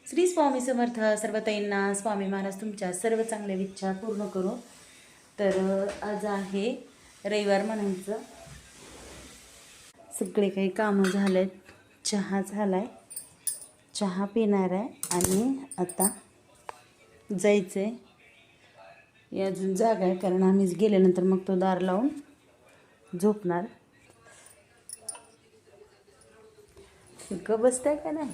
श्री स्वामी समर्थ. सर्व ताईंना स्वामी महाराज तुमच्या सर्व चांगल्या इच्छा पूर्ण करू. तर आज आहे रविवार म्हणायचं. सगळे काही कामं झालेत. चहा झालाय, चहा पिणार आहे आणि आता जायचं आहे. अजून जागा आहे कारण आम्हीच गेल्यानंतर मग तो दार लावून झोपणार. ग बसताय का नाही?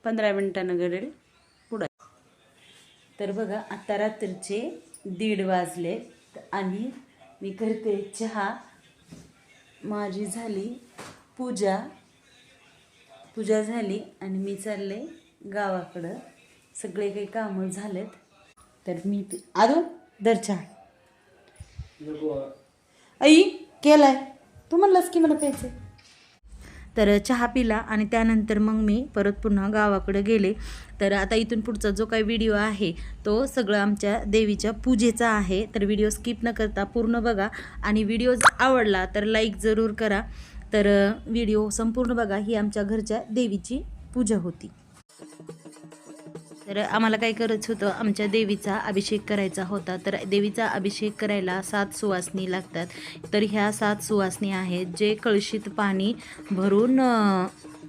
15 मिनिटानं घडेल पुढं. तर बघा आता रात्रीचे 1:30 वाजले आणि मी करते चहा. माझी झाली पूजा झाली आणि मी चालले गावाकडं. सगळे काही कामं झालेत. तर मी आलो दर चहा आई केलाय. तू म्हणलास की मला प्यायचं. तर चहा पिला आणि त्यानंतर मग मी परत पुन्हा गावाकडे गेले. तर आता इथून पुढचा जो काही व्हिडिओ आहे तो सगळं आमच्या देवीच्या पूजेचा आहे. तर व्हिडिओ स्किप न करता पूर्ण बघा आणि व्हिडिओ आवडला तर लाईक जरूर करा. तर व्हिडिओ संपूर्ण बघा. ही आमच्या घरच्या देवीची पूजा होती. तर आम्हाला काय करायचं होतं, आमच्या देवीचा अभिषेक करायचा होता. तर देवीचा अभिषेक करायला 7 सुवासनी लागतात. तर ह्या 7 सुवासनी आहेत जे कळशीत पाणी भरून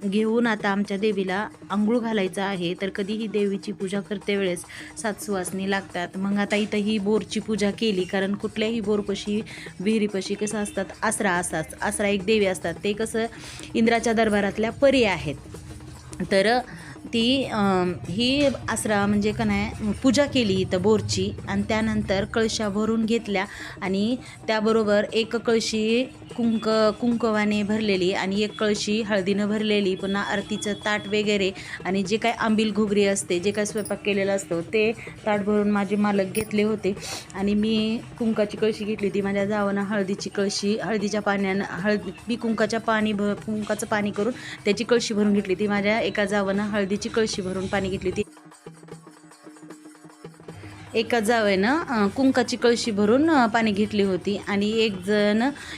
घेऊन आता आमच्या देवीला आंघोळ घालायचं आहे. तर कधीही देवीची पूजा करते वेळेस 7 सुवासनी लागतात. मग आता इथं ही बोरची पूजा केली कारण कुठल्याही बोरपशी विहिरीपशी कसं असतात आसरा एक देवी असतात. ते कसं इंद्राच्या दरबारातल्या परी आहेत. तर ती ही आसरा म्हणजे का नाही पूजा केली इथं बोरची आणि त्यानंतर कळशा भरून घेतल्या आणि त्याबरोबर एक कळशी कुंकवाने भरलेली आणि एक कळशी हळदीनं भरलेली. पुन्हा आरतीचं ताट वगैरे आणि जे काय आंबील घुगरी असते, जे काय स्वयंपाक केलेला असतो ते ताट भरून माझे मालक घेतले होते. आणि मी कुंकाची कळशी घेतली होती. माझ्या जावानं हळदीची कळशी हळदीच्या पाण्यानं मी कुंकाचं पाणी करून त्याची कळशी भरून घेतली ती. माझ्या एका जावानं हळदीची कळशी भरून पाणी घेतली होती. एका जावेनं कुंकाची कळशी भरून पाणी घेतली होती आणि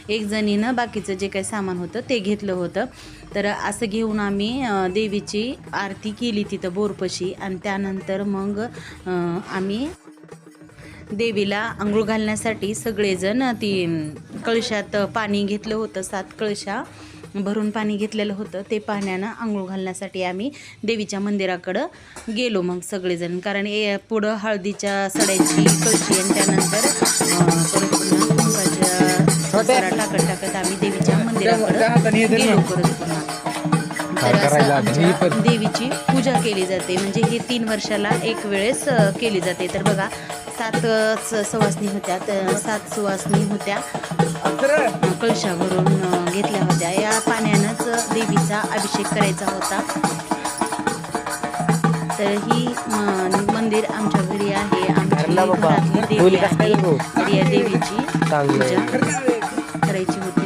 एक जणीनं बाकीचं जे काही सामान होतं ते घेतलं होतं. तर असं घेऊन आम्ही देवीची आरती केली तिथं बोरपशी आणि त्यानंतर मग आम्ही देवीला आंघोळ घालण्यासाठी सगळेजण ती कळशात पाणी घेतलं होतं. 7 कळशा भरून पाणी घेतलेलं होतं. ते पाण्यानं आंघोळ घालण्यासाठी आम्ही देवीच्या मंदिराकडं गेलो मग सगळेजण. कारण पुढं हळदीच्या सड्याची कळशी आणि त्यानंतर परत पुन्हा टाकत आम्ही देवीच्या मंदिराकडं गेलो परत पुन्हा. तर असं देवीची पूजा केली जाते. म्हणजे हे 3 वर्षाला एक वेळेस केली जाते. तर बघा 7 सुवासनी होत्या. 7 सुवासनी होत्या कळशा भरून घेतल्या होत्या. या पाण्यानंच देवीचा अभिषेक करायचा होता. तर ही मंदिर आमच्या घरी आहे. आमची घरातली देवी आहे. तर या देवीची पूजा करायची होती.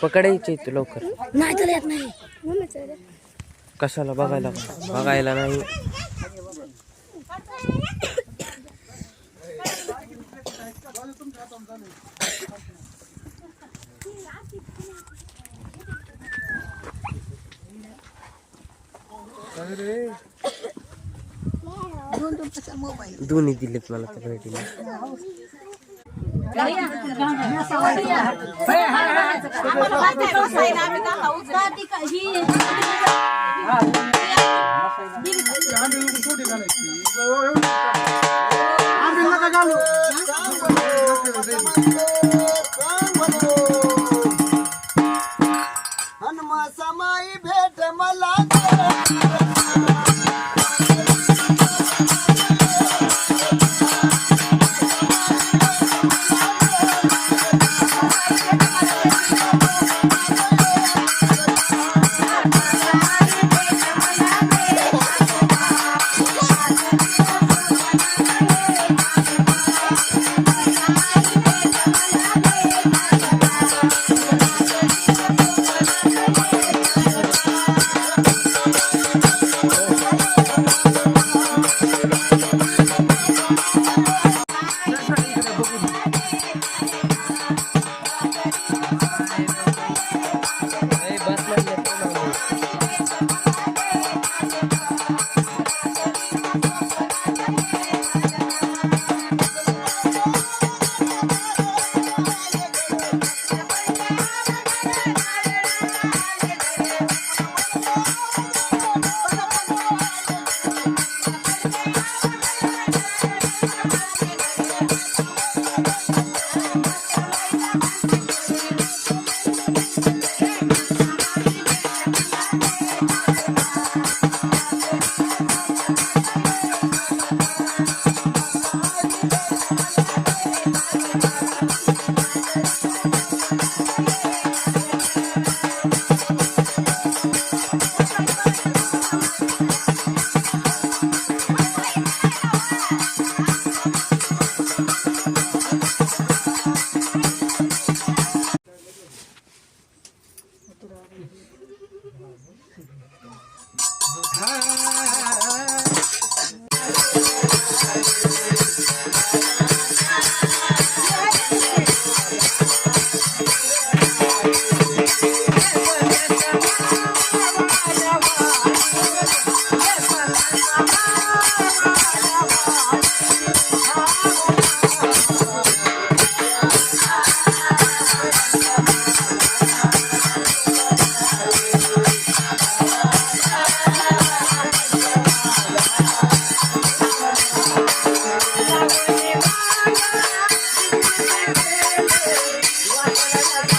पकडायची तू लवकर. नाही कशाला बघायला नाही. दोन्ही दिलेत मला त्या भेटीने. समाई भेट मला What